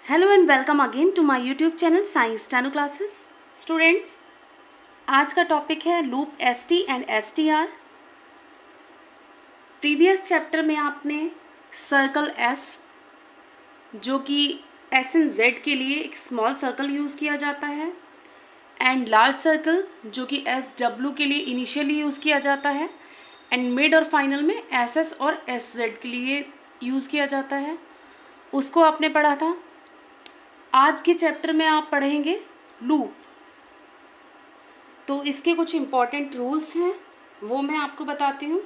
Hello and welcome again to my YouTube channel science steno classes. Students, आज का topic है loop ST and STR. Previous chapter में आपने circle S, जो कि एस एंड जेड के लिए एक स्मॉल सर्कल यूज़ किया जाता है, एंड लार्ज सर्कल जो कि एस डब्ल्यू के लिए इनिशियली यूज़ किया जाता है, एंड मिड और फाइनल में एस एस और एस जेड के लिए यूज़ किया जाता है, उसको आपने पढ़ा था। आज के चैप्टर में आप पढ़ेंगे लूप। तो इसके कुछ इम्पॉर्टेंट रूल्स हैं, वो मैं आपको बताती हूँ।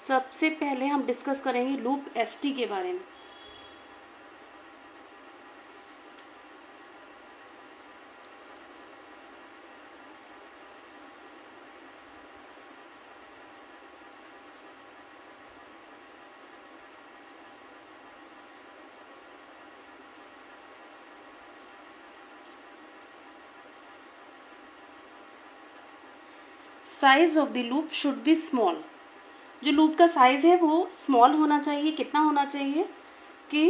सबसे पहले हम डिस्कस करेंगे लूप एसटी के बारे में। Size of the loop should be small. जो लूप का साइज है वो स्मॉल होना चाहिए। कितना होना चाहिए कि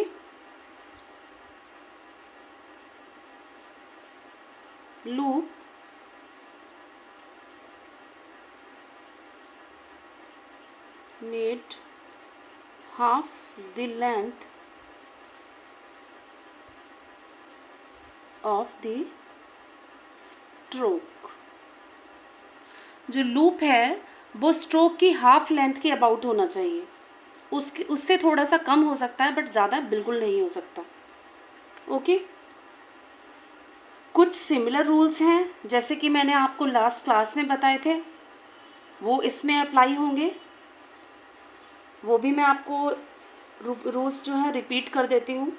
loop made half the length of the stroke. जो लूप है वो स्ट्रोक की हाफ लेंथ के अबाउट होना चाहिए। उससे थोड़ा सा कम हो सकता है, बट ज़्यादा बिल्कुल नहीं हो सकता। ओके, कुछ सिमिलर रूल्स हैं जैसे कि मैंने आपको लास्ट क्लास में बताए थे, वो इसमें अप्लाई होंगे। वो भी मैं आपको रूल्स जो है रिपीट कर देती हूँ।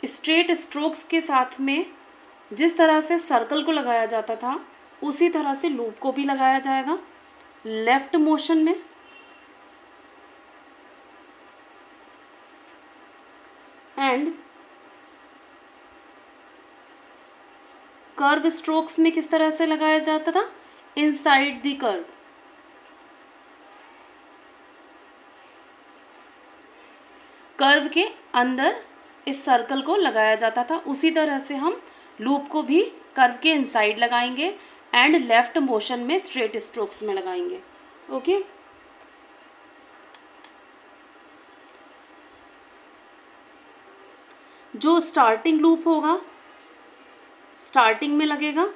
स्ट्रेट स्ट्रोक्स के साथ में जिस तरह से सर्कल को लगाया जाता था उसी तरह से लूप को भी लगाया जाएगा। लेफ्ट मोशन में एंड कर्व स्ट्रोक्स में किस तरह से लगाया जाता था, इनसाइड द कर्व। कर्व के अंदर इस सर्कल को लगाया जाता था, उसी तरह से हम लूप को भी कर्व के इनसाइड लगाएंगे एंड लेफ्ट मोशन में स्ट्रेट स्ट्रोक्स में लगाएंगे। ओके, जो स्टार्टिंग लूप होगा स्टार्टिंग में लगेगा,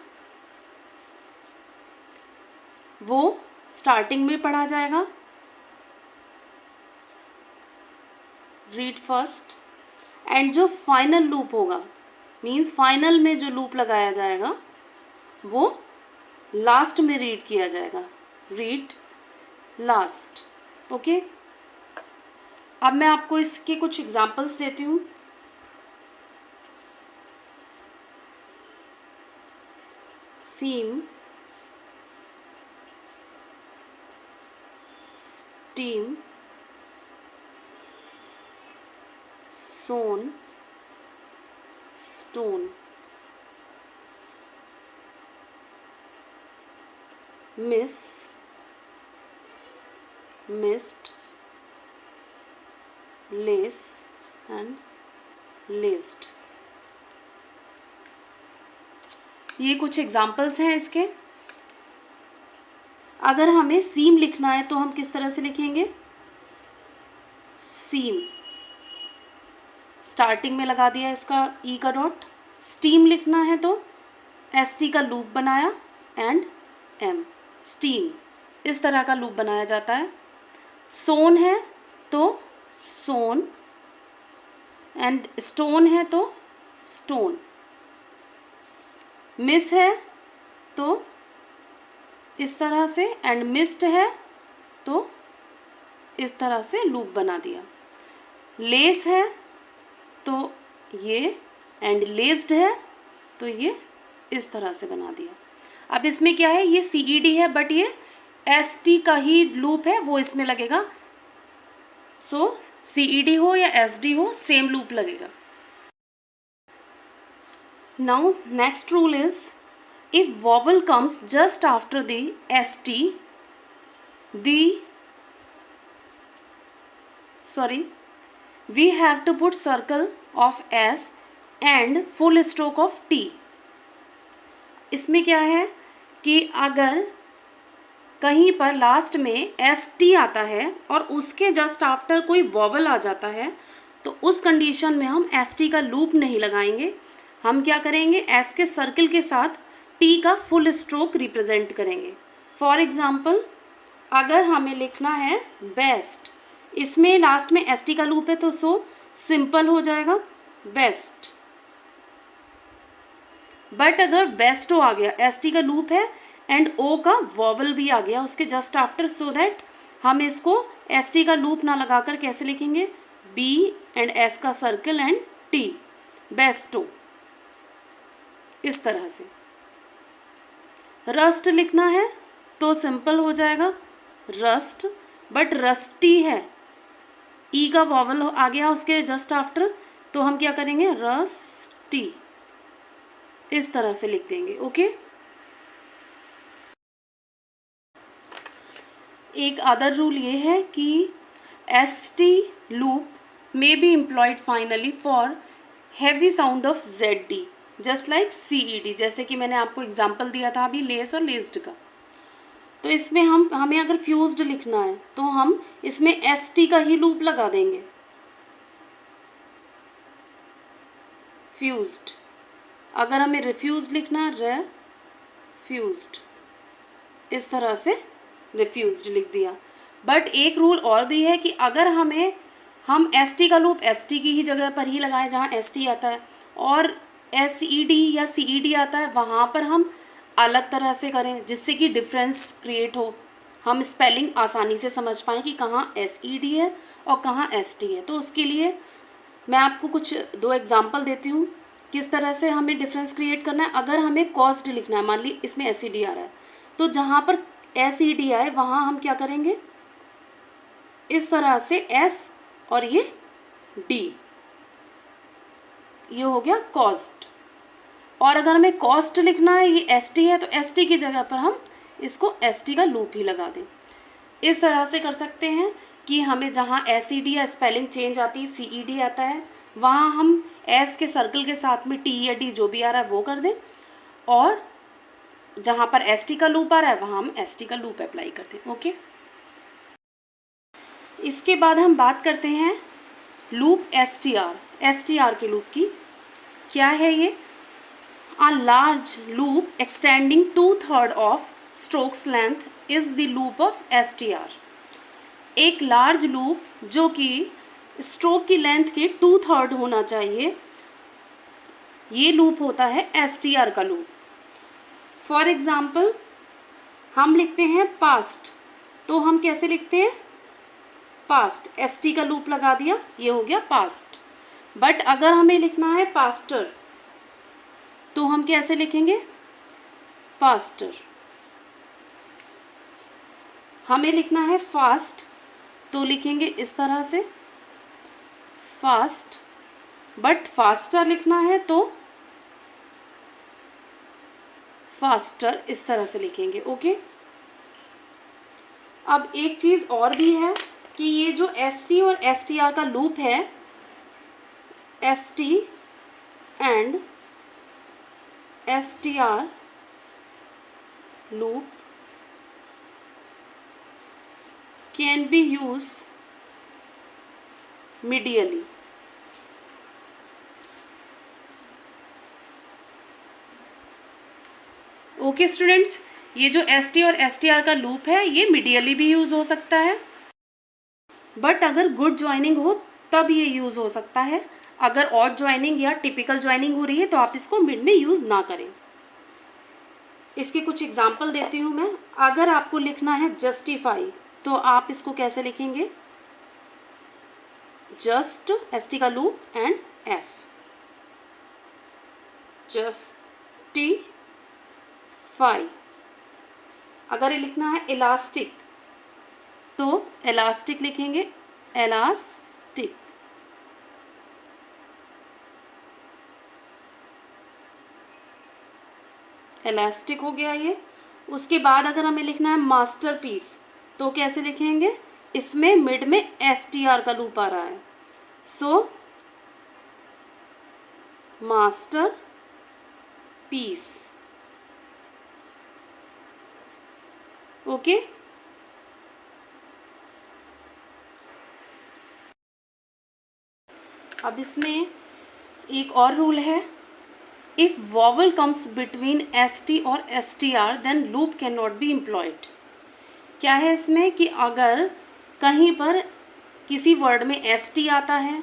वो स्टार्टिंग में पढ़ा जाएगा। Read first. एंड जो फाइनल लूप होगा, मीन्स फाइनल में जो लूप लगाया जाएगा वो लास्ट में रीड किया जाएगा। Read last. ओके, अब मैं आपको इसके कुछ एग्जांपल्स देती हूँ। Seam, steam, sown, stone, miss, missed, lace and laced. ये कुछ एग्जाम्पल्स हैं इसके। अगर हमें सीम लिखना है तो हम किस तरह से लिखेंगे, सीम स्टार्टिंग में लगा दिया इसका ई का डॉट। स्टीम लिखना है तो एस टी का लूप बनाया एंड एम, स्टीम। इस तरह का लूप बनाया जाता है। सोन है तो सोन, एंड स्टोन है तो स्टोन। मिस है तो इस तरह से, एंड मिस्ड है तो इस तरह से लूप बना दिया। लेस है तो ये, एंड लेस्ड है तो ये इस तरह से बना दिया। अब इसमें क्या है, ये CED है बट ये ST का ही लूप है, वो इसमें लगेगा। सो CED हो या SD हो, सेम लूप लगेगा. Now next rule is, if vowel comes just after the ST, we have to put circle of S and full stroke of T. इसमें क्या है कि अगर कहीं पर लास्ट में ST आता है और उसके जस्ट आफ्टर कोई वॉवल आ जाता है, तो उस कंडीशन में हम ST का लूप नहीं लगाएंगे. हम क्या करेंगे, S के सर्कल के साथ T का फुल स्ट्रोक रिप्रेजेंट करेंगे. फॉर एग्जाम्पल, अगर हमें लिखना है बेस्ट, इसमें लास्ट में ST का लूप है तो सो सिंपल हो जाएगा बेस्ट. बट अगर बेस्ट आ गया, ST का लूप है एंड O का वॉवल भी आ गया उसके जस्ट आफ्टर, सो दैट हम इसको ST का लूप ना लगाकर कैसे लिखेंगे, B एंड S का सर्कल एंड T, बेस्टो. इस तरह से. रस्ट लिखना है तो सिंपल हो जाएगा रस्ट, बट रस्टी है, ई का वॉवल आ गया उसके जस्ट आफ्टर, तो हम क्या करेंगे, रस्टी. इस तरह से लिख देंगे. ओके. एक अदर रूल ये है कि ST loop may be employed finally for heavy sound of ZD just like CED. जैसे कि मैंने आपको एग्जांपल दिया था अभी लेस और लेस्ड का. तो इसमें हमें अगर फ्यूज्ड लिखना है तो हम इसमें ST का ही लूप लगा देंगे, फ्यूज्ड. अगर हमें रिफ्यूज लिखना है, रेफ्यूज्ड. इस तरह से रिफ्यूज्ड लिख दिया. बट एक रूल और भी है कि अगर हम ST का लूप ST की ही जगह पर ही लगाएं जहाँ ST आता है, और SED या CED आता है वहाँ पर हम अलग तरह से करें जिससे कि डिफरेंस क्रिएट हो, हम स्पेलिंग आसानी से समझ पाएँ कि कहाँ SED है और कहाँ ST है. तो उसके लिए मैं आपको कुछ 2 एग्जांपल देती हूँ किस तरह से हमें डिफरेंस क्रिएट करना है. अगर हमें कॉस्ट लिखना है, मान ली इसमें SED आ रहा है, तो जहाँ पर SED आए वहाँ हम क्या करेंगे, इस तरह से S और ये D, ये हो गया कॉस्ट. और अगर हमें कॉस्ट लिखना है, ये ST है, तो ST की जगह पर हम इसको ST का लूप ही लगा दें. इस तरह से कर सकते हैं कि हमें जहाँ SED या स्पेलिंग चेंज आती है, CED आता है, वहाँ हम S के सर्कल के साथ में T या D जो भी आ रहा है वो कर दें, और जहाँ पर ST का लूप आ रहा है वहाँ हम ST का लूप अप्लाई कर दें. ओके. इसके बाद हम बात करते हैं लूप STR के लूप की. क्या है ये, A large loop extending 2/3 of strokes length is the loop of STR. एक लार्ज लूप जो कि स्ट्रोक की लेंथ के 2/3 होना चाहिए, ये लूप होता है STR का लूप. फॉर एग्जाम्पल, हम लिखते हैं पास्ट, तो हम कैसे लिखते हैं, पास्ट, ST का लूप लगा दिया, ये हो गया पास्ट. बट अगर हमें लिखना है पास्टर, तो हम कैसे लिखेंगे, पास्टर. हमें लिखना है फास्ट, तो लिखेंगे इस तरह से फास्ट. बट फास्टर लिखना है तो फास्टर, इस तरह से लिखेंगे. ओके. अब एक चीज़ और भी है कि ये जो ST और STR का लूप है, ST and STR loop can be used medially. Okay students, ये जो ST और STR का लूप है ये मिडियली भी यूज़ हो सकता है, बट अगर गुड ज्वाइनिंग हो तब ये यूज़ हो सकता है. अगर ऑड ज्वाइनिंग या टिपिकल ज्वाइनिंग हो रही है तो आप इसको मिड में यूज़ ना करें. इसके कुछ एग्जांपल देती हूँ मैं. अगर आपको लिखना है जस्टिफाई, तो आप इसको कैसे लिखेंगे, जस्ट, ST का लूप एंड F, जस्टिफाई. अगर ये लिखना है इलास्टिक, तो इलास्टिक लिखेंगे elastic. इलास्टिक हो गया ये। उसके बाद अगर हमें लिखना है मास्टरपीस, तो कैसे लिखेंगे? इसमें मिड में STR का लूप आ रहा है, सो मास्टर पीस। ओके, अब इसमें एक और रूल है, if vowel comes between ST और STR then loop can not be employed. क्या है इसमें कि अगर कहीं पर किसी वर्ड में ST आता है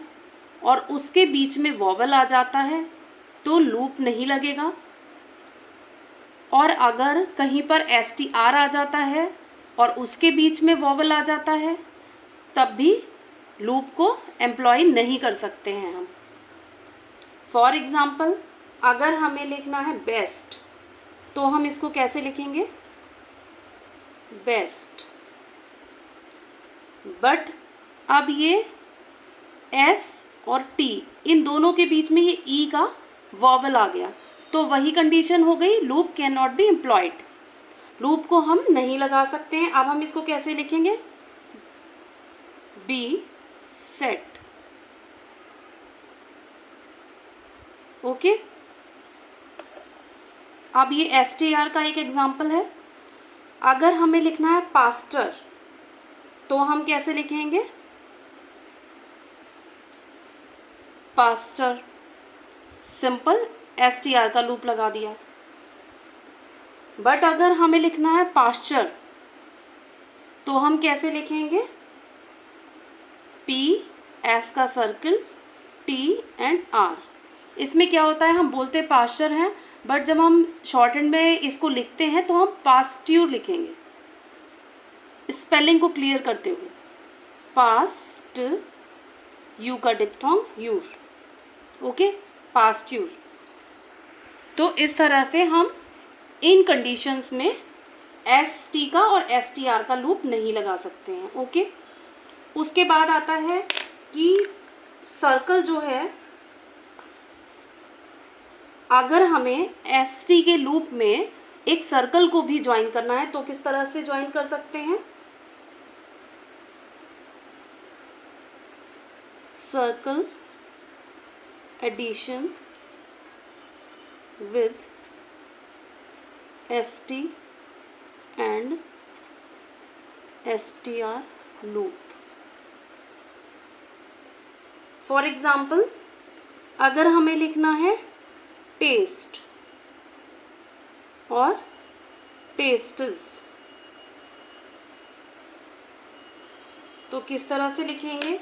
और उसके बीच में वॉवल आ जाता है तो लूप नहीं लगेगा, और अगर कहीं पर STR आ जाता है और उसके बीच में वॉवल आ जाता है तब भी लूप को एम्प्लॉय नहीं कर सकते हैं हम। फॉर एग्ज़ाम्पल, अगर हमें लिखना है बेस्ट, तो हम इसको कैसे लिखेंगे? बेस्ट। बट अब ये S और T इन दोनों के बीच में ये E का वॉवल आ गया, तो वही कंडीशन हो गई, loop can not be employed. Loop को हम नहीं लगा सकते हैं। अब हम इसको कैसे लिखेंगे? B set. ओके, अब ये STR का एक एग्जाम्पल है। अगर हमें लिखना है पास्टर, तो हम कैसे लिखेंगे? पास्टर। सिंपल STR का लूप लगा दिया। बट अगर हमें लिखना है पास्चर, तो हम कैसे लिखेंगे? P, S का सर्कल, T एंड R। इसमें क्या होता है, हम बोलते पास्चर हैं, बट जब हम शॉर्ट हैंड में इसको लिखते हैं तो हम पास्ट्यूर लिखेंगे, स्पेलिंग को क्लियर करते हुए। पास्ट, यू का डिप्थोंग यूर। ओके, पास्ट्यूर। तो इस तरह से हम इन कंडीशंस में ST का और STR का लूप नहीं लगा सकते हैं। ओके, उसके बाद आता है कि सर्कल जो है, अगर हमें ST के लूप में एक सर्कल को भी ज्वाइन करना है तो किस तरह से ज्वाइन कर सकते हैं? Circle addition with ST and STR loop. For example, अगर हमें लिखना है टेस्ट और टेस्ट्स, तो किस तरह से लिखेंगे?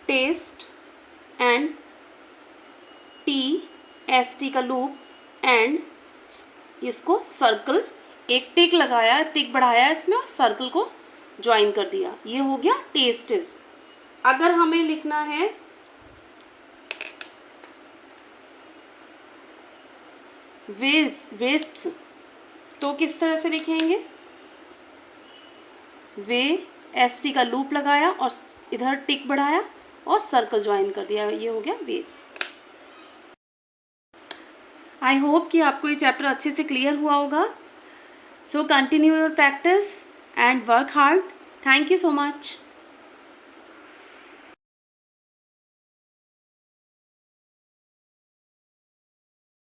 टेस्ट एंड ST का लूप एंड इसको सर्कल, एक टिक लगाया, टिक बढ़ाया इसमें और सर्कल को ज्वाइन कर दिया, ये हो गया टेस्ट्स। अगर हमें लिखना है वेस्ट, तो किस तरह से लिखेंगे? ST का लूप लगाया और इधर टिक बढ़ाया और सर्कल ज्वाइन कर दिया, ये हो गया वेस्ट। आई होप कि आपको ये चैप्टर अच्छे से क्लियर हुआ होगा। So continue your practice and work hard. Thank you so much.